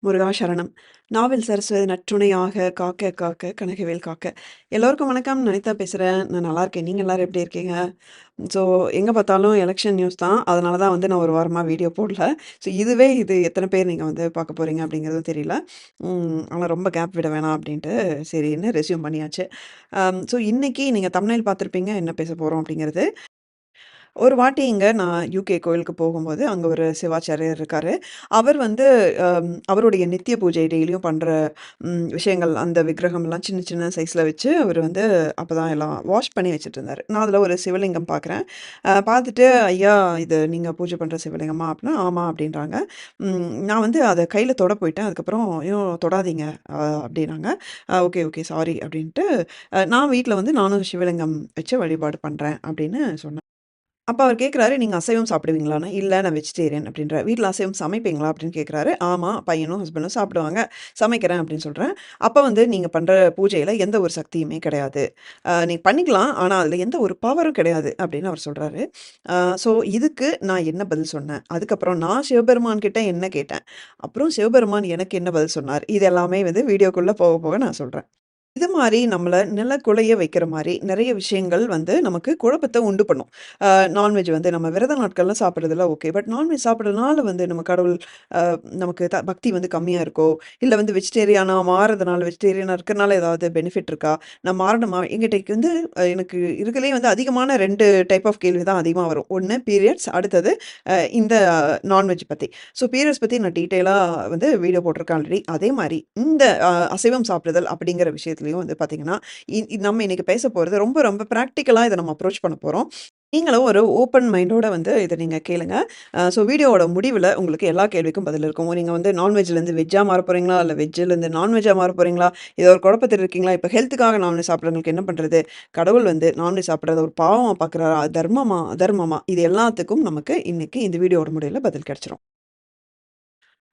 முருகா சரணம். நாவல் சரஸ்வதி நற்றுணையாக காக்க காக்க கனகவேல் காக்க. எல்லோருக்கும் வணக்கம். நனிதா பேசுறேன். நான் நல்லா இருக்கேன். நீங்க எல்லாரும் எப்படி இருக்கீங்க? ஸோ எங்க பார்த்தாலும் எலக்ஷன் நியூஸ் தான். அதனால தான் வந்து நான் ஒரு வாரமா வீடியோ போடல. ஸோ இது எத்தன பேர் நீங்க வந்து பார்க்க போறீங்க அப்படிங்கிறதும் தெரியல. ஆனா ரொம்ப கேப் விட வேணாம் அப்படின்ட்டு சரின்னு ரெஸ்யூம் பண்ணியாச்சு. ஸோ இன்னைக்கு நீங்க தம்ப்நெயில் பார்த்துருப்பீங்க என்ன பேச போறோம் அப்படிங்கிறது. ஒரு வாட்டி இங்க நான் யுகே கோயிலுக்கு போகும்போது, அங்க ஒரு சிவாச்சாரியார் இருக்காரு. அவர் வந்து அவருடைய நித்திய பூஜை டெய்லியும் பண்ற விஷயங்கள், அந்த விக்கிரகம்லாம் சின்ன சின்ன சைஸ்ல வச்சு, அவரு வந்து அப்பதான் எல்லாம் வாஷ் பண்ணி வச்சுட்டுருந்தாரு. நான் அதில ஒரு சிவலிங்கம் பார்க்குறேன். பார்த்துட்டு, "ஐயா, இது நீங்க பூஜை பண்ற சிவலிங்கமா?" அப்படின்னா, "ஆமா" அப்படின்றாங்க. நான் வந்து அத கையில தொட போயிட்டேன். அதுக்கப்புறம், "ஐயோ! தொடாதீங்க" அப்படின்னாங்க. "Okay, okay. சாரி" அப்படின்ட்டு, நான் வீட்ல வந்து நானும் சிவலிங்கம் வச்சு வழிபாடு பண்றேன்" அப்படின்னு சொன்னேன். அப்ப அவர் கேட்குறாரு, "நீங்க அசைவம் சாப்பிடுவீங்களான்னு?" "இல்ல நான் வெஜிடேரியன்" அப்படின்றேன். "வீட்ல அசைவம் சமைப்பீங்களா?" அப்படின்னு கேட்குறாரு. "ஆமா, பையனும், ஹஸ்பண்டும் சாப்பிடுவாங்க. சமைக்கிறேன்" அப்படின்னு சொல்றேன். அப்ப வந்து "நீங்க பண்ற பூஜையில எந்த ஒரு சக்தியுமே கிடையாது. நீங்க பண்ணிக்கலாம். ஆனா அதுல எந்த ஒரு பவரும் கிடையாது" அப்படின்னு அவர் சொல்றாரு. அ ஸோ இதுக்கு நான் என்ன பதில் சொன்னேன்? அதுக்கப்புறம் நான் சிவபெருமான் கிட்ட என்ன கேட்டேன்? அப்புறம் சிவபெருமான் எனக்கு என்ன பதில் சொன்னார்? இது எல்லாமே வந்து வீடியோக்குள்ள போக போக நான் சொல்றேன். இது மாரி நம்மள நிலக்குலைய வைக்கிற மாரி நெறைய விஷயங்கள் வந்து நமக்கு குழப்பத்த உண்டு பண்ணும். நான்வெஜ் வந்து நம்ம விரத நாட்கள்ல சாப்பிடுறதெல்லாம் ஓகே. பட் நான்வெஜ் சாப்பிடுறதுனால வந்து நம்ம கடவுள் அ நமக்கு பக்தி வந்து கம்மியா இருக்கோ, இல்ல வந்து வெஜிடேரியனா மாறுறதுனால வெஜிடேரியனா இருக்கிறனால ஏதாவது பெனிஃபிட் இருக்கா? நான் மாறணுமா? என்கிட்ட வந்து எனக்கு இருக்கறதுலயே வந்து அதிகமான 2 டைப் ஆஃப் கேள்வி தான் அதிகமா வரும். ஒண்ணு பீரியட்ஸ், அடுத்தது இந்த நான்வெஜ் பத்தி. ஸோ பீரியட்ஸ் பத்தி நான் டீட்டெயிலா வந்து வீடியோ போட்டிருக்கேன் ஆல்ரெடி. அதே மாரி இந்த அசைவம் சாப்பிடுதல் அப்படிங்கிற விஷயத்துலயும் வந்து பார்த்தீங்கன்னா, நம்ம இன்னைக்கு பேச போறது ரொம்ப ரொம்ப பிராக்டிகலா இத நம்ம அப்ரோச் பண்ண போறோம். நீங்களும் ஒரு ஓப்பன் மைண்டோட வந்து இத நீங்க கேளுங்க. ஸோ வீடியோவோட முடிவுல உங்களுக்கு எல்லா கேள்விக்கும் பதில் இருக்கும். நீங்க வந்து நான்வெஜ்லேருந்து வெஜ்ஜா மாறப் போறீங்களா? இல்ல வெஜ்ஜிலேருந்து நான்வெஜ்ஜா மாறப் போறீங்களா? ஏதோ ஒரு குழப்பத்துல இருக்கீங்களா? இப்ப ஹெல்த்துக்காக நான்வெஜ் சாப்பிடுறவங்களுக்கு என்ன பண்றது? கடவுள் வந்து நான்வெஜ் சாப்பிடுறத ஒரு பாவமா பார்க்குறாரா? தர்மமா? அதர்மமா? இது எல்லாத்துக்கும் நமக்கு இன்னைக்கு இந்த வீடியோவோட முடிவுல பதில் கிடைச்சிரும்.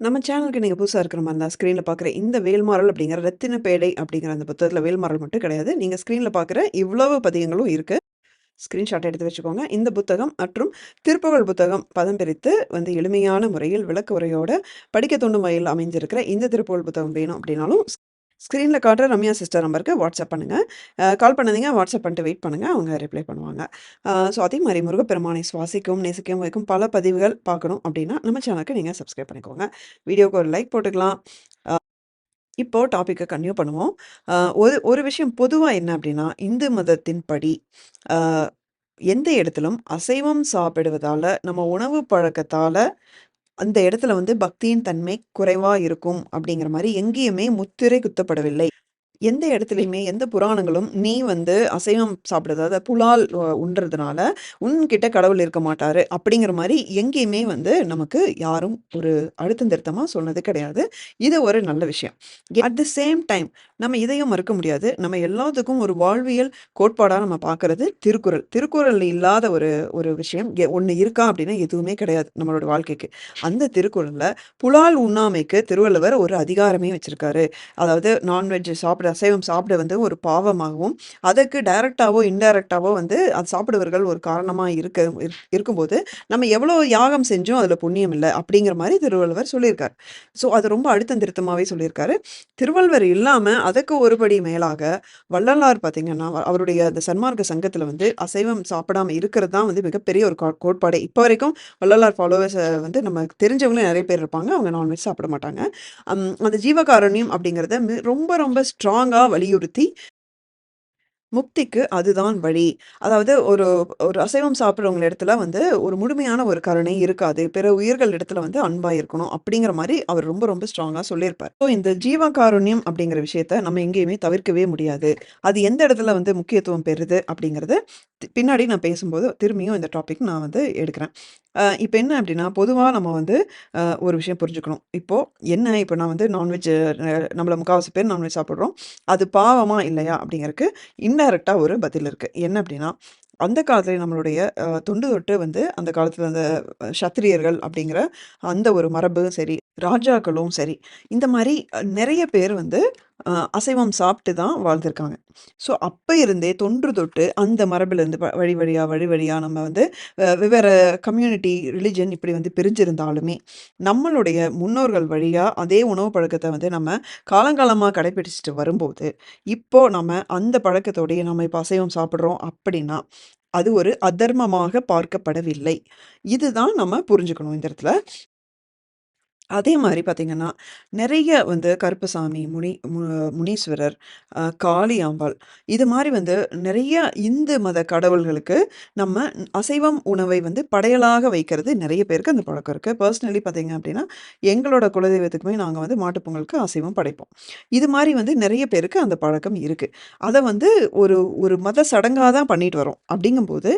நம்ம சேனலுக்கு நீங்க புதுசா இருக்கிற மாரி இருந்தா, ஸ்க்ரீன்ல பார்க்குற இந்த வேல்மாறல் அப்படிங்கிற ரத்தின பேடை அப்படிங்கிற அந்த புத்தகத்தில வேல்மாறல் மட்டும் கிடையாது. நீங்க ஸ்க்ரீன்ல பார்க்குற இவ்வளவு பதிகங்களும் இருக்கு. ஸ்கிரீன்ஷாட் எடுத்து வச்சுக்கோங்க. இந்த புத்தகம் மற்றும் திருப்புகழ் புத்தகம் பதம் பிரித்து வந்து எளிமையான முறையில் விளக்க உரையோட படிக்க தூண்டும் வகையில் அமைந்திருக்கிற இந்த திருப்புகழ் புத்தகம் வேணும் அப்படின்னாலும், ஸ்க்ரீன்ல காட்டுற ரம்யா சிஸ்டர் நம்பருக்கு வாட்ஸ்அப் பண்ணுங்க. கால் பண்ணாதீங்க. வாட்ஸ்அப் பண்ணிட்டு வெயிட் பண்ணுங்க. அவங்க ரிப்ளை பண்ணுவாங்க. ஸோ அதே மாரி முருகப்பெருமானை சுவாசிக்கவும், நேசிக்கவும் வைக்கும் பல பதிவுகள் பார்க்கணும் அப்படின்னா, நம்ம சேனலுக்கு நீங்க சப்ஸ்கிரைப் பண்ணிக்கோங்க. வீடியோக்கு ஒரு லைக் போட்டுக்கலாம். இப்போ டாபிக்க கன்டின்யூ பண்ணுவோம். அ ஒரு ஒரு விஷயம் பொதுவா என்ன அப்டின்னா, இந்து மதத்தின் படி, அ எந்த இடத்திலும் அசைவம் சாப்பிடுவதால, நம்ம உணவு பழக்கத்தால, அந்த இடத்துல வந்து பக்தியின் தன்மை குறைவா இருக்கும் அப்டிங்கிற மாரி எங்கேயுமே முத்திரை குத்தப்படவில்லை. எந்த இடத்துலயுமே, எந்த புராணங்களும், "நீ வந்து அசைவம் சாப்பிடுறது, அதாவது புலால் உண்றதுனால, உன்கிட்ட கடவுள் இருக்க மாட்டாரு." அப்படிங்கிற மாரி எங்கேயுமே வந்து நமக்கு யாரும் ஒரு அழுத்தம் திருத்தமா சொன்னது கிடையாது. இது ஒரு நல்ல விஷயம். அட் த சேம் டைம் நம்ம இதையும் மறுக்க முடியாது. நம்ம எல்லாத்துக்கும் ஒரு வாழ்வியல் கோட்பாடா நம்ம பார்க்கறது திருக்குறள். திருக்குறள்ல இல்லாத ஒரு ஒரு விஷயம் ஒண்ணு இருக்கா அப்படின்னா, எதுவுமே கிடையாது நம்மளோட வாழ்க்கைக்கு. அந்த திருக்குறள்ல புலால் உண்ணாமைக்கு திருவள்ளுவர் ஒரு அதிகாரமே வச்சிருக்காரு. அதாவது நான்வெஜ் சாப்பிட அசைவம் சாப்பிட வந்து ஒரு பாவமாகவும், அதற்கு டைரக்ட்டாவோ, இன்டைரக்ட்டாவோ வந்து அது சாப்பிடுவர்கள் ஒரு காரணமா இருக்கும்போது, நம்ம எவ்வளோ யாகம் செஞ்சும் அதில புண்ணியம் இல்ல. அப்படிங்கிற மாரி திருவள்ளுவர் சொல்லியிருக்காரு. ஸோ அது ரொம்ப அழுத்தம் திருத்தமாவே சொல்லியிருக்காரு. திருவள்ளுவர் இல்லாம அதற்கு ஒரு படி மேலாக வள்ளலார் பார்த்தீங்கன்னா, அவருடைய அந்த சன்மார்க்க சங்கத்தில வந்து அசைவம் சாப்பிடாம இருக்கிறது தான் வந்து மிகப்பெரிய ஒரு கோட்பாடே. இப்போ வரைக்கும் வள்ளலார் ஃபாலோவர்ஸ் வந்து நமக்கு தெரிஞ்சவங்களே நெறைய பேர் இருப்பாங்க. அவங்க நான்வெஜ் சாப்பிட மாட்டாங்க. அந்த ஜீவகாருண்யம் அப்படிங்கிறத ரொம்ப ரொம்ப ஸ்ட்ராங்கா வலியுறுத்தி, முக்திக்கு அதுதான் வழி. அதாவது ஒரு ஒரு அசைவம் சாப்பிடுறவங்க இடத்துல வந்து ஒரு முழுமையான ஒரு கருணை இருக்காது. பிற உயிர்கள் இடத்துல வந்து அன்பா இருக்கணும். அப்படிங்கிற மாரி அவர் ரொம்ப ரொம்ப ஸ்ட்ராங்கா சொல்லியிருப்பார். ஸோ இந்த ஜீவகாருண்யம் அப்படிங்கிற விஷயத்த நம்ம எங்கேயுமே தவிர்க்கவே முடியாது. அது எந்த இடத்துல வந்து முக்கியத்துவம் பெறுது அப்படிங்கிறது பின்னாடி நான் பேசும்போது திரும்பியும் இந்த டாபிக் நான் வந்து எடுக்கிறேன். இப்ப என்ன அப்படின்னா, பொதுவா நம்ம வந்து ஒரு விஷயம் புரிஞ்சுக்கணும். இப்ப நான் வந்து நான்வெஜ் நம்மள முக்காவாசி பேர் நான்வெஜ் சாப்பிடுறோம். அது பாவமா? இல்லையா? அப்படிங்கிறதுக்கு இன்டைரக்ட்டா ஒரு பதில் இருக்கு. என்ன அப்படின்னா, அந்த காலத்தில நம்மளுடைய தொன்று தொட்டு வந்து அந்த காலத்தில அந்த சத்திரியர்கள் அப்படிங்கிற அந்த ஒரு மரபும் சரி, ராஜாக்களும் சரி, இந்த மாரி நெறைய பேர் வந்து அசைவம் சாப்பிட்டு தான் வாழ்ந்திருக்காங்க. ஸோ அப்ப இருந்தே தொன்று தொட்டு அந்த மரபிலிருந்து வழி வழியா, வழி வழியா நம்ம வந்து வெவ்வேறு கம்யூனிட்டி, ரிலிஜன் இப்படி வந்து பிரிஞ்சிருந்தாலுமே, நம்மளுடைய முன்னோர்கள் வழியா அதே உணவு பழக்கத்த வந்து நம்ம காலங்காலமா கடைபிடிச்சுட்டு வரும்போது, இப்போ நம்ம அந்த பழக்கத்தோடயே நம்ம இப்ப அசைவம் சாப்பிடுறோம் அப்படின்னா, அது ஒரு அதர்மமாக பார்க்கப்படவில்லை. இதுதான் நம்ம புரிஞ்சுக்கணும் இந்த இடத்துல. அதே மாரி பார்த்தீங்கன்னா, நெறைய வந்து கருப்பசாமி, முனீஸ்வரர், காளியாம்பாள் இது மாரி வந்து நெறைய இந்து மத கடவுள்களுக்கு நம்ம அசைவம் உணவை வந்து படையலாக வைக்கிறது நெறைய பேருக்கு அந்த பழக்கம் இருக்கு. பர்சனலி பார்த்தீங்க அப்டின்னா, எங்களோட குலதெய்வத்துக்குமே நாங்க வந்து மாட்டுப் பொங்கலுக்கு அசைவம் படைப்போம். இது மாரி வந்து நெறைய பேருக்கு அந்த பழக்கம் இருக்கு. அத வந்து ஒரு ஒரு மத சடங்கா தான் பண்ணிட்டு வரோம். அப்டிங்கும்போது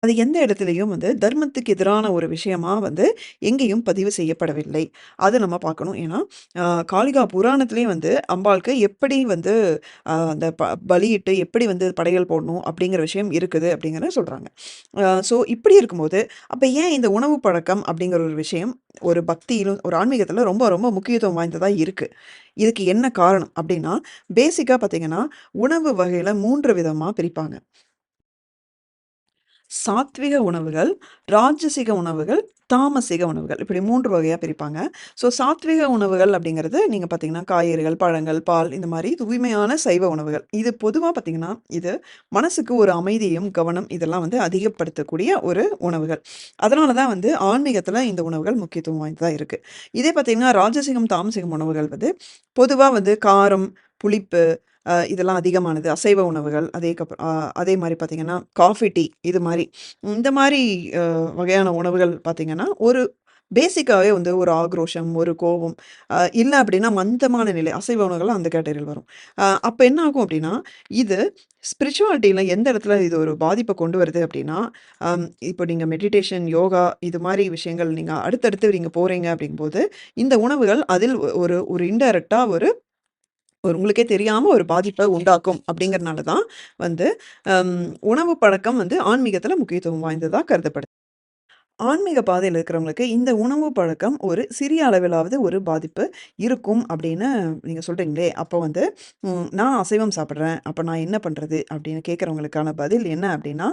அது எந்த இடத்திலயும் வந்து தர்மத்துக்கு எதிரான ஒரு விஷயமா வந்து எங்கேயும் பதிவு செய்யப்படவில்லை. அது நம்ம பார்க்கணும். ஏன்னா, அ காளிகா புராணத்திலேயே வந்து அம்பாளுக்கு எப்படி வந்து அந்த பலியிட்டு எப்படி வந்து படையல் போடணும் அப்படிங்கிற விஷயம் இருக்குது அப்படிங்கிறத சொல்றாங்க. ஸோ இப்படி இருக்கும்போது, அப்ப ஏன் இந்த உணவு பழக்கம் அப்படிங்கிற ஒரு விஷயம் ஒரு பக்தியிலும், ஒரு ஆன்மீகத்தில ரொம்ப ரொம்ப முக்கியத்துவம் வாய்ந்ததா இருக்கு. இதுக்கு என்ன காரணம் அப்படின்னா, பேசிக்கா பார்த்தீங்கன்னா, உணவு வகையில 3 விதமா பிரிப்பாங்க. சாத்விக உணவுகள், ராஜசிக உணவுகள், தாமசிக உணவுகள். இப்படி 3 வகையா பிரிப்பாங்க. ஸோ சாத்விக உணவுகள் அப்படிங்கிறது நீங்க பார்த்தீங்கன்னா, காய்கறிகள், பழங்கள், பால் இந்த மாரி தூய்மையான சைவ உணவுகள். இது பொதுவா பார்த்தீங்கன்னா, இது மனசுக்கு ஒரு அமைதியும், கவனம் இதெல்லாம் வந்து அதிகப்படுத்தக்கூடிய ஒரு உணவுகள். அதனால தான் வந்து ஆன்மீகத்தில இந்த உணவுகள் முக்கியத்துவம் வாய்ந்ததா இருக்கு. இதே பார்த்தீங்கன்னா, ராஜசிகம், தாமசிகம் உணவுகள் வந்து பொதுவா வந்து காரம், புளிப்பு இதெல்லாம் அதிகமானது. அசைவ உணவுகள். அதே மாரி பார்த்தீங்கன்னா, காஃபி, டீ இது மாரி. இந்த மாரி அ வகையான உணவுகள் பார்த்தீங்கன்னா, ஒரு பேசிக்காவே வந்து ஒரு ஆக்ரோஷம், ஒரு கோவம், இல்ல அப்டின்னா மந்தமான நிலை. அசைவ உணவுகள்லாம் அந்த கேட்டகரில வரும். அப்ப என்ன ஆகும் அப்டின்னா, இது ஸ்பிரிச்சுவாலிட்டில எந்த இடத்துல இது ஒரு பாதிப்ப கொண்டு வருது அப்டின்னா, இப்போ நீங்க மெடிடேஷன், யோகா இது மாரி விஷயங்கள் நீங்க அடுத்தடுத்து நீங்க போறீங்க அப்டிங்கும்போது, இந்த உணவுகள் அதில் ஒரு ஒரு இன்டைரக்ட்டா ஒரு ஒரு உங்களுக்கே தெரியாம ஒரு பாதிப்ப உண்டாக்கும் அப்படிங்கிறனால தான் வந்து, அம் உணவு பழக்கம் வந்து ஆன்மீகத்தில முக்கியத்துவம் வாய்ந்ததா கருதப்படுது. ஆன்மீக பாதையில இருக்கிறவங்களுக்கு இந்த உணவு பழக்கம் ஒரு சிறிய அளவிலாவது ஒரு பாதிப்பு இருக்கும் அப்படின்னு நீங்க சொல்றீங்களே, அப்போ வந்து நான் அசைவம் சாப்பிடுறேன். அப்ப நான் என்ன பண்றது? அப்படின்னு கேட்கிறவங்களுக்கான பதில் என்ன அப்படின்னா,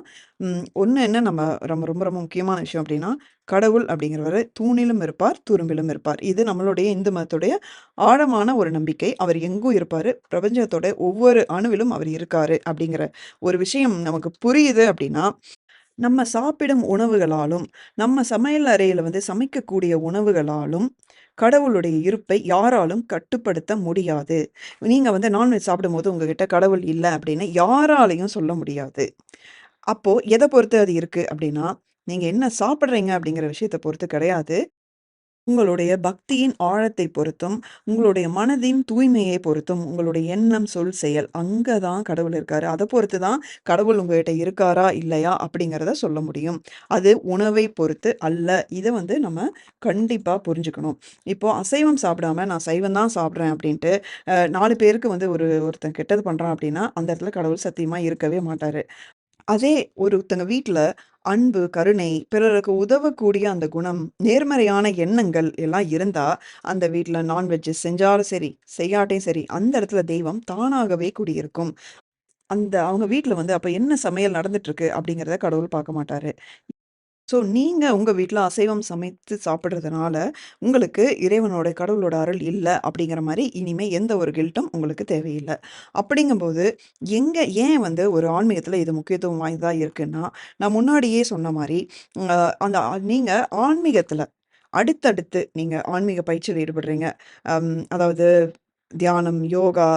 ஒண்ணு என்ன நம்ம ரொம்ப ரொம்ப ரொம்ப முக்கியமான விஷயம் அப்படின்னா, கடவுள் அப்படிங்கிறவரு தூணிலும் இருப்பார், துரும்பிலும் இருப்பார். இது நம்மளுடைய இந்து மதத்துடைய ஆழமான ஒரு நம்பிக்கை. அவர் எங்கும் இருப்பாரு. பிரபஞ்சத்தோட ஒவ்வொரு அணுவிலும் அவர் இருக்காரு அப்படிங்கிற ஒரு விஷயம் நமக்கு புரியுது அப்படின்னா நம்ம சாப்பிடும் உணவுகளாலும், நம்ம சமையல் அறையில வந்து சமைக்கக்கூடிய உணவுகளாலும், கடவுளுடைய இருப்பை யாராலும் கட்டுப்படுத்த முடியாது. நீங்க வந்து நான்வெஜ் சாப்பிடும்போது உங்ககிட்ட கடவுள் இல்ல அப்படின்னு யாராலயும் சொல்ல முடியாது. அப்போ எத பொறுத்து அது இருக்கு அப்படின்னா, நீங்க என்ன சாப்பிடுறீங்க அப்படிங்கிற விஷயத்த பொறுத்து கிடையாது. உங்களுடைய பக்தியின் ஆழத்தை பொறுத்தும், உங்களுடைய மனதின் தூய்மையை பொறுத்தும், உங்களுடைய எண்ணம், சொல், செயல் அங்க தான் கடவுள் இருக்காரு. அத பொறுத்து தான் கடவுள் உங்ககிட்ட இருக்காரா? இல்லையா? அப்படிங்கிறத சொல்ல முடியும். அது உணவை பொறுத்து அல்ல. இத வந்து நம்ம கண்டிப்பா புரிஞ்சுக்கணும். இப்போ அசைவம் சாப்பிடாம நான் சைவம் தான் சாப்பிடுறேன் அப்படின்ட்டு, 4 பேருக்கு வந்து ஒருத்தன் கெட்டது பண்றான் அப்படின்னா, அந்த இடத்துல கடவுள் சத்தியமா இருக்கவே மாட்டாரு. அதே ஒருத்தங்க வீட்ல அன்பு, கருணை, பிறருக்கு உதவக்கூடிய அந்த குணம், நேர்மறையான எண்ணங்கள் எல்லாம் இருந்தா, அந்த வீட்ல நான்வெஜ் செஞ்சாலும் சரி, செய்யாட்டியும் சரி, அந்த இடத்துல தெய்வம் தானாகவே குடியிருக்கும். அந்த அவங்க வீட்ல வந்து அப்ப என்ன சமையல் நடந்துட்டு இருக்கு அப்படிங்கிறத கடவுள் பார்க்க மாட்டாரு. ஸோ, நீங்க உங்க வீட்ல அசைவம் சமைத்து சாப்பிடுறதுனால, உங்களுக்கு இறைவனோட, கடவுளோட அருள் இல்ல அப்படிங்கிற மாரி இனிமே எந்த ஒரு கில்ட்டும் உங்களுக்கு தேவையில்ல. அப்படிங்கும்போது, ஏன் வந்து ஒரு ஆன்மீகத்தில இது முக்கியத்துவம் வாய்ந்ததா இருக்குன்னா, நான் முன்னாடியே சொன்ன மாரி, அந்த நீங்க ஆன்மீகத்தில அடுத்தடுத்து நீங்க ஆன்மீக பயிற்சியில ஈடுபடுறீங்க. அதாவது தியானம், யோகா,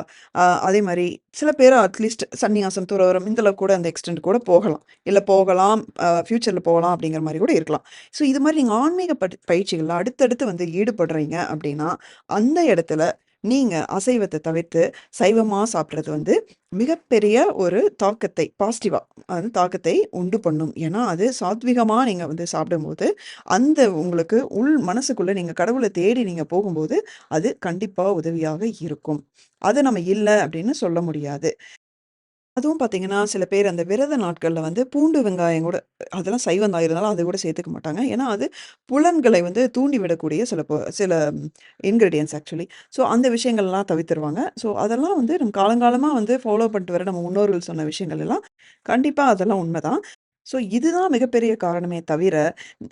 அதே மாரி சில பேரு அட்லீஸ்ட் சந்நியாசம், துறவறம் இந்த அளவுக்கு கூட அந்த எக்ஸ்டெண்ட் கூட போகலாம். இல்ல போகலாம், ஃபியூச்சர்ல போகலாம் அப்படிங்கிற மாரி கூட இருக்கலாம். ஸோ இது மாரி நீங்க ஆன்மீக பயிற்சிகள்ல அடுத்தடுத்து வந்து ஈடுபடுறீங்க அப்படின்னா, அந்த இடத்துல நீங்க அசைவத்த தவிர்த்து சைவமா சாப்பிடுறது வந்து மிகப்பெரிய ஒரு தாக்கத்தை பாசிட்டிவா தாக்கத்தை உண்டு பண்ணும். ஏன்னா, அது சாத்வீகமா நீங்க வந்து சாப்பிடும்போது, அந்த உங்களுக்கு உள் மனசுக்குள்ள நீங்க கடவுள தேடி நீங்க போகும்போது, அது கண்டிப்பா உதவியாக இருக்கும். அது நம்ம இல்ல அப்படின்னு சொல்ல முடியாது. அதுவும் பார்த்தீங்கன்னா, சில பேர் அந்த விரத நாட்கள்ல வந்து பூண்டு, வெங்காயம் கூட அதெல்லாம் சைவம் தான் இருந்தாலும் அது கூட சேர்த்துக்க மாட்டாங்க. ஏன்னா, அது புலன்களை வந்து தூண்டிவிடக்கூடிய சில இன்கிரீடியன்ட்ஸ் ஆக்சுவலி. ஸோ அந்த விஷயங்கள்லாம் தவிர்த்துருவாங்க. ஸோ அதெல்லாம் வந்து நம்ம காலங்காலமா வந்து ஃபாலோ பண்ணிட்டு வர நம்ம முன்னோர்கள் சொன்ன விஷயங்கள் எல்லாம் கண்டிப்பா அதெல்லாம் உண்மதான். ஸோ இதுதான் மிகப்பெரிய காரணமே தவிர,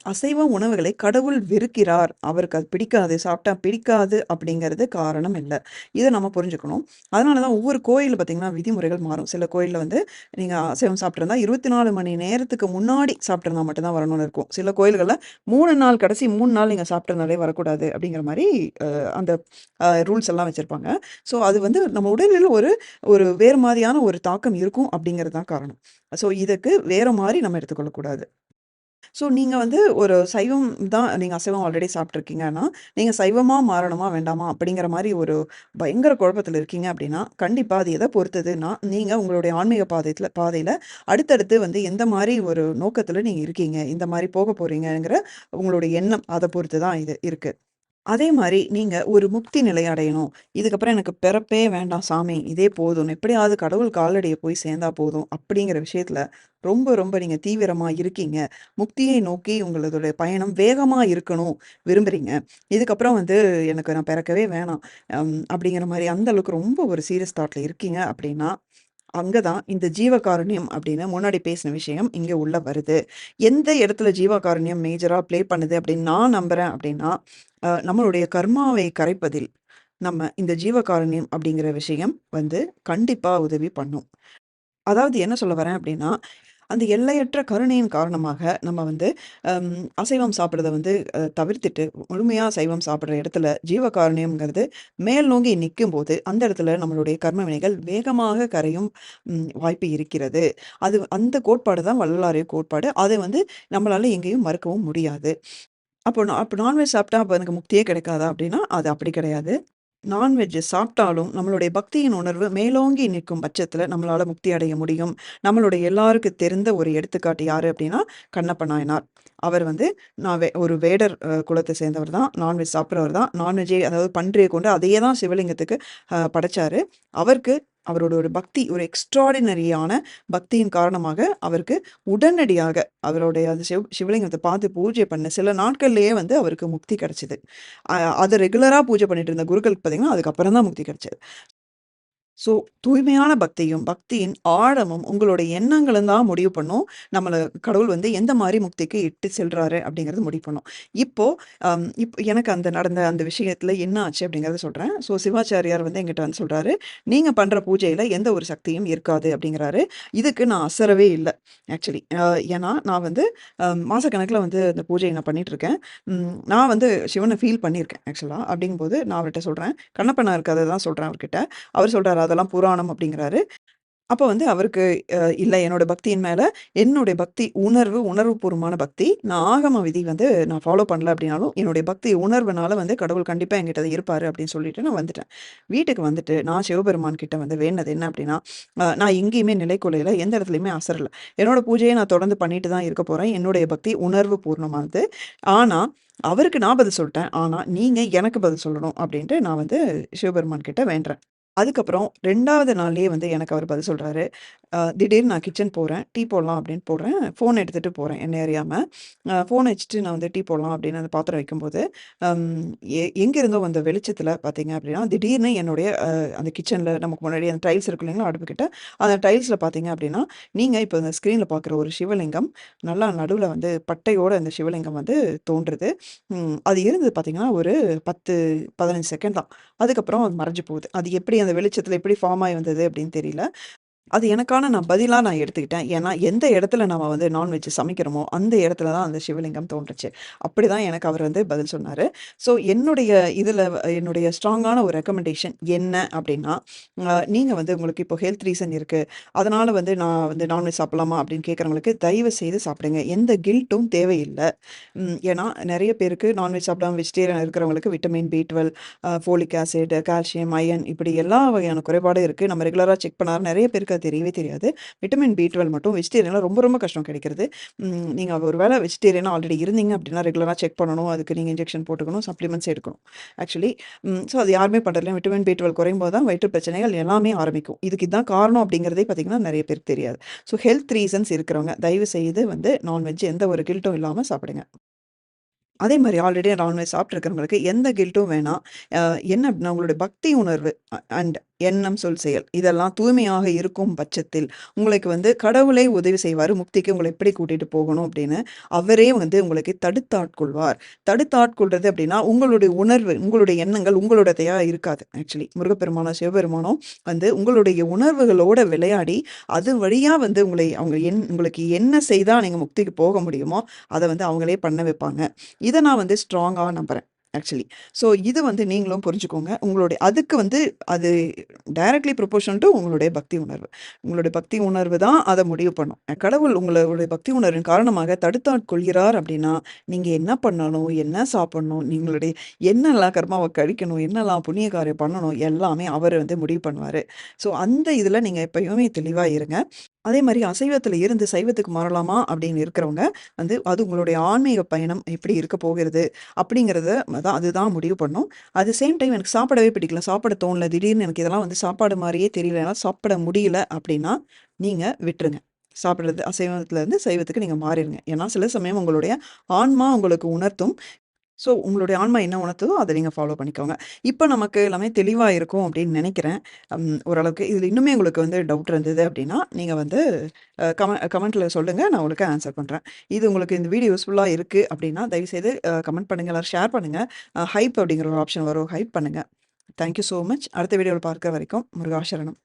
அசைவ உணவுகளை கடவுள் வெறுக்கிறார். அவருக்கு அது பிடிக்காது, சாப்பிட்டா பிடிக்காது அப்படிங்கிறது காரணம் இல்ல. இத நம்ம புரிஞ்சுக்கணும். அதனால தான் ஒவ்வொரு கோயில்ல பார்த்தீங்கன்னா, விதிமுறைகள் மாறும். சில கோயில்ல வந்து நீங்க அசைவம் சாப்பிட்டுருந்தா 24 மணி நேரத்துக்கு முன்னாடி சாப்பிட்டுருந்தா மட்டும் தான் வரணும்னு இருக்கும். சில கோயில்கள்ல 3 நாள் கடைசி 3 நாள் நீங்க சாப்பிட்டிருந்தாலே வரக்கூடாது அப்படிங்கிற மாரி அந்த ரூல்ஸ் எல்லாம் வச்சிருப்பாங்க. ஸோ அது வந்து நம்ம உடலில் ஒரு ஒரு வேறு மாதிரியான ஒரு தாக்கம் இருக்கும் அப்படிங்கிறது தான் காரணம். ஸோ இதுக்கு வேற மாரி நம்ம எடுத்துக்கொள்ளக்கூடாது. ஸோ நீங்க வந்து ஒரு சைவம் தான் நீங்க அசைவம் ஆல்ரெடி சாப்பிட்டுருக்கீங்கன்னா, நீங்க சைவமா மாறணுமா வேண்டாமா? அப்படிங்கிற மாரி ஒரு பயங்கர குழப்பத்தில இருக்கீங்க அப்படின்னா, கண்டிப்பா அது எத பொறுத்ததுன்னா, நீங்க உங்களுடைய ஆன்மீக பாதையில அடுத்தடுத்து வந்து எந்த மாரி ஒரு நோக்கத்தில நீங்க இருக்கீங்க? இந்த மாரி போக போறீங்கங்கிற உங்களுடைய எண்ணம் அத பொறுத்து தான் இது இருக்கு. அதே மாரி நீங்க ஒரு முக்தி நிலை அடையணும். இதுக்கப்புறம் எனக்கு பிறப்பே வேண்டாம் சாமி. இதே போதும். எப்படியாவது கடவுள் காலடிய போய் சேர்ந்தா போதும். அப்படிங்கிற விஷயத்துல ரொம்ப, ரொம்ப நீங்க தீவிரமா இருக்கீங்க. முக்தியை நோக்கி உங்களதுடைய பயணம் வேகமா இருக்கணும் விரும்புறீங்க. இதுக்கப்புறம் வந்து எனக்கு நான் பிறக்கவே வேணாம். அப்படிங்கிற மாரி அந்த அளவுக்கு ரொம்ப ஒரு சீரியஸ் தாட்ல இருக்கீங்க அப்படின்னா, அங்க தான் இந்த ஜீவகாருண்யம் அப்படின்னு முன்னாடி பேசின விஷயம் இங்க உள்ள வருது. எந்த இடத்துல ஜீவகாருண்யம் மேஜரா ப்ளே பண்ணுது அப்படின்னு நான் நம்புறேன் அப்படின்னா, நம்மளுடைய கர்மாவை கரைப்பதில் நம்ம இந்த ஜீவகாருண்யம் அப்படிங்கிற விஷயம் வந்து கண்டிப்பா உதவி பண்ணும். அதாவது என்ன சொல்ல வரேன் அப்படின்னா, அந்த எல்லையற்ற கருணையின் காரணமாக நம்ம வந்து அம் அசைவம் சாப்பிடுறத வந்து தவிர்த்துட்டு, முழுமையா சைவம் சாப்பிடுற இடத்துல ஜீவகாருண்யம்ங்கிறது மேல் நோங்கி நிக்கும்போது, அந்த இடத்துல நம்மளுடைய கர்ம வினைகள் வேகமாக கரையும் வாய்ப்பு இருக்கிறது. அது அந்த கோட்பாடு தான் வள்ளலாருடைய கோட்பாடு. அத வந்து நம்மளால எங்கேயும் மறுக்கவும் முடியாது. அப்ப நான்வெஜ் சாப்பிட்டா அப்ப எனக்கு முக்தியே கிடைக்காதா? அப்படின்னா, அது அப்படி கிடையாது. நான்வெஜ் சாப்பிட்டாலும் நம்மளுடைய பக்தியின் உணர்வு மேலோங்கி நிற்கும் பட்சத்தில நம்மளால முக்தி அடைய முடியும். நம்மளுடைய எல்லாருக்கும் தெரிந்த ஒரு எடுத்துக்காட்டு யாரு அப்படின்னா, கண்ணப்ப நாயனார். அவர் வந்து நான் ஒரு வேடர் குலத்த சேர்ந்தவர் தான். நான்வெஜ் சாப்பிடுறவர் தான். நான்வெஜ்ஜே அதாவது பன்றிய கொண்டு அதையே தான் சிவலிங்கத்துக்கு படைச்சாரு. அவருக்கு அவரோட ஒரு பக்தி ஒரு எக்ஸ்ட்ரார்டினரியான பக்தியின் காரணமாக அவருக்கு உடனடியாக அவருடைய அந்த சிவலிங்கத்த பார்த்து பூஜை பண்ண சில நாட்கள்லயே வந்து அவருக்கு முக்தி கிடைச்சது. அ அத ரெகுலரா பூஜை பண்ணிட்டு இருந்த குருக்களுக்கு பார்த்தீங்கன்னா, அதுக்கப்புறம் தான் முக்தி கிடைச்சது. ஸோ, தூய்மையான பக்தியும், பக்தியின் ஆழமும் உங்களோட எண்ணங்களும் தான் முடிவு பண்ணும். நம்மள கடவுள் வந்து எந்த மாரி முக்திக்கு இட்டு செல்றாரு அப்படிங்கிறது முடிவு பண்ணும். இப்போ எனக்கு நடந்த அந்த விஷயத்துல என்ன ஆச்சு அப்படிங்கிறத சொல்றேன். ஸோ, சிவாச்சாரியார் வந்து என்கிட்ட வந்து சொல்றாரு, "நீங்க பண்ற பூஜையில எந்த ஒரு சக்தியும் இருக்காது" அப்படிங்கிறாரு. இதுக்கு நான் அசரவே இல்ல ஆக்சுவலி. ஏன்னா நான் வந்து மாசக்கணக்குல வந்து அந்த பூஜைய நான் பண்ணிட்டுருக்கேன். நான் வந்து சிவன ஃபீல் பண்ணியிருக்கேன் ஆக்சுவலா. அப்படிங்கும்போது நான் அவர்ட்ட சொல்றேன். கண்ணப்பனார் கத தான் சொல்றேன் அவர்கிட்ட. அவர் சொல்றாரு, "அதெல்லாம் புராணம்" அப்படிங்கிறாரு. அப்ப வந்து அவருக்கு இல்ல என்னோட பக்தியின் மேல என்னுடைய பக்தி உணர்வுபூர்வமான பக்தி. நான் ஆகம விதி வந்து நான் ஃபாலோ பண்ணல அப்படின்னாலும், என்னுடைய பக்தி உணர்வுனால வந்து கடவுள் கண்டிப்பா என்கிட்ட இருப்பாரு அப்படின்னு சொல்லிட்டு நான் வந்துட்டேன். வீட்டுக்கு வந்துட்டு நான் சிவபெருமான் கிட்ட வந்து வேண்டுனது என்ன அப்படின்னா, நான் எங்கேயுமே நிலைகுலையல, எந்த இடத்துலயுமே அசரல. என்னோட பூஜைய நான் தொடர்ந்து பண்ணிட்டு தான் இருக்க போறேன். என்னுடைய பக்தி உணர்வு பூர்ணமானது. ஆனா, அவருக்கு நான் பதில் சொல்ட்டேன். ஆனா, நீங்க எனக்கு பதில் சொல்லணும் அப்படின்ட்டு நான் வந்து சிவபெருமான் கிட்ட வேண்டுறேன். அதுக்கப்புறம் 2வது நாள்லயே வந்து எனக்கு அவரு பதில் சொல்றாரு. திடீர்னு நான் கிச்சன் போறேன். டீ போடலாம் அப்படின்னு போடுறேன். ஃபோன் எடுத்துட்டு போறேன் என்னை அறியாம. ஃபோன் வச்சுட்டு நான் வந்து டீ போடலாம் அப்படின்னு அந்த பாத்திரம் வைக்கும்போது, அம் எங்கிருந்தோ வந்த வெளிச்சத்தில பார்த்தீங்க அப்படின்னா, திடீர்னு என்னுடைய அந்த கிச்சன்ல நமக்கு முன்னாடி அந்த டைல்ஸ் இருக்கும் இல்லைங்களா அடுப்புக்கிட்ட, அந்த டைல்ஸ்ல பார்த்தீங்க அப்படின்னா, நீங்க இப்ப இந்த ஸ்க்ரீன்ல பார்க்குற ஒரு சிவலிங்கம், நல்லா நடுவுல வந்து பட்டையோட அந்த சிவலிங்கம் வந்து தோன்றுது. அது இருந்தது பார்த்தீங்கன்னா, ஒரு 10, 15 செகண்ட் தான். அதுக்கப்புறம் அது மறைஞ்சு போகுது. அது எப்படி அந்த வெளிச்சத்தில எப்படி ஃபார்ம் ஆயி வந்தது அப்படின்னு தெரியல. அது எனக்கான பதிலா நான் எடுத்துக்கிட்டேன். ஏன்னா, எந்த இடத்துல நம்ம வந்து நான்வெஜ் சமைக்கிறோமோ, அந்த இடத்துல தான் அந்த சிவலிங்கம் தோன்றுச்சு. அப்படிதான் எனக்கு அவர் வந்து பதில் சொன்னாரு. ஸோ என்னுடைய இதுல என்னுடைய ஸ்ட்ராங்கான ஒரு ரெக்கமெண்டேஷன் என்ன அப்படின்னா, நீங்க வந்து உங்களுக்கு இப்போ ஹெல்த் ரீசன் இருக்கு. அதனால வந்து நான் வந்து நான்வெஜ் சாப்பிடலாமா அப்படின்னு கேட்கிறவங்களுக்கு தயவு செய்து சாப்பிடுங்க. எந்த கில்ட்டும் தேவையில்ல. ஏன்னா நெறைய பேருக்கு நான்வெஜ் சாப்பிடாம வெஜிடேரியன் இருக்கிறவங்களுக்கு விட்டமின் பி12, ஃபோலிக் ஆசிட், கால்சியம், அயர்ன் இப்படி எல்லா வகையான குறைபாடும் இருக்கு. நம்ம ரெகுலரா செக் பண்ணா நெறைய பேருக்கு அது தெரியவே தெரியாது. விட்டமின் B12 மட்டும் வெஜிடேரியன்ல ரொம்ப ரொம்ப கஷ்டம் கிடைக்கிறது. நீங்க ஒரு வேள வெஜிடேரியனா ஆல்ரெடி இருந்தீங்க அப்படின்னா, ரெகுலரா செக் பண்ணணும். அதுக்கு நீங்க இன்ஜெக்ஷன் போட்டுக்கணும், சப்ளிமெண்ட்ஸ் எடுக்கணும். ஆக்சுவலி ஸோ அது யாருமே பண்றதில்ல. விட்டமின் B12 குறையும்போது தான் வயிற்று பிரச்சனைகள் எல்லாமே ஆரம்பிக்கும். இதுக்கு இதான் காரணம் அப்படிங்கிறதே பார்த்தீங்கன்னா, நெறைய பேருக்கு தெரியாது. ஸோ ஹெல்த் ரீசன்ஸ் இருக்கிறவங்க, தயவு செய்து வந்து நான்வெஜ் எந்த ஒரு கில்ட்டும் இல்லாம சாப்பிடுங்க. அதே மாரி ஆல்ரெடி நான்வெஜ் சாப்பிட்டுருக்கிறவங்களுக்கு எந்த கில்ட்டும் வேணாம். அ என்ன அப்படின்னா, உங்களுடைய பக்தி உணர்வு அண்ட் எண்ணம், சொல், செயல் இதெல்லாம் தூய்மையாக இருக்கும் பட்சத்தில், உங்களுக்கு வந்து கடவுளே உதவி செய்வாரு. முக்திக்கு உங்கள எப்படி கூட்டிட்டு போகணும் அப்படின்னு, அவரே வந்து உங்களுக்கு தடுத்தாட்கொள்வார். தடுத்தாட்கொள்றது அப்படின்னா, உங்களுடைய உணர்வு, உங்களுடைய எண்ணங்கள் உங்களுடையதையா இருக்காது. ஆக்சுவலி முருகப்பெருமானோ, சிவபெருமானோ வந்து உங்களுடைய உணர்வுகளோட விளையாடி, அது வழியா வந்து அவங்க உங்களுக்கு என்ன செய்தா நீங்க முக்திக்கு போக முடியுமோ, அத வந்து அவங்களே பண்ண வைப்பாங்க. இத நான் வந்து ஸ்ட்ராங்கா நம்புறேன். ஆக்சுவலி. ஸோ இது வந்து நீங்களும் புரிஞ்சுக்கோங்க. அதுக்கு வந்து அது டைரக்ட்லி ப்ரொபோர்ஷனல் டூ உங்களுடைய பக்தி உணர்வு. உங்களுடைய பக்தி உணர்வு தான் அத முடிவு பண்ணும். கடவுள் உங்களுடைய பக்தி உணர்வின் காரணமாக தடுத்தாட்கொள்கிறார் அப்படின்னா, நீங்க என்ன பண்ணணும்? என்ன சாப்பிடணும்? நீங்களுடைய என்னெல்லாம் கர்மாவ கழிக்கணும்? என்னெல்லாம் புண்ணிய காரியம் பண்ணணும்? எல்லாமே அவரு வந்து முடிவு பண்ணுவாரு. ஸோ அந்த இதுல நீங்க எப்பயுமே தெளிவா இருங்க. அதே மாரி அசைவத்தில இருந்து சைவத்துக்கு மாறலாமா அப்படின்னு இருக்கிறவங்க வந்து, அது உங்களுடைய ஆன்மீக பயணம் எப்படி இருக்க போகிறது அப்படிங்கிறத அதுதான் முடிவு பண்ணும். அட் த சேம் டைம் எனக்கு சாப்பிடவே பிடிக்கல, சாப்பிட தோணல, திடீர்னு எனக்கு இதெல்லாம் வந்து சாப்பாடு மாரியே தெரியல, என்னால சாப்பிட முடியல அப்படின்னா, நீங்க விட்டுருங்க. சாப்பிடுறது அசைவத்திலருந்து சைவத்துக்கு நீங்க மாறிருங்க. ஏன்னா சில சமயம் உங்களுடைய ஆன்மா உங்களுக்கு உணர்த்தும். ஸோ, உங்களுடைய ஆன்மா என்ன உணர்த்துதோ, அத நீங்க ஃபாலோ பண்ணிக்கோங்க. இப்ப நமக்கு எல்லாமே தெளிவா இருக்கும் அப்படின்னு நெனைக்கிறேன். ஓரளவுக்கு. இதுல இன்னுமே உங்களுக்கு வந்து டவுட் இருந்தது அப்படின்னா, நீங்க வந்து கமெண்ட்ல சொல்லுங்க. நான் உங்களுக்கு ஆன்ஸர் பண்றேன். இது உங்களுக்கு இந்த வீடியோ யூஸ்ஃபுல்லா இருக்கு அப்படின்னா, தயவுசெய்து கமெண்ட் பண்ணுங்க. எல்லாரும் ஷேர் பண்ணுங்க. ஹைப் அப்படிங்கிற ஒரு ஆப்ஷன் வரும். ஹைப் பண்ணுங்க. Thank you so much. அடுத்த வீடியோல பார்க்க வரைக்கும் முருகா சரணம்.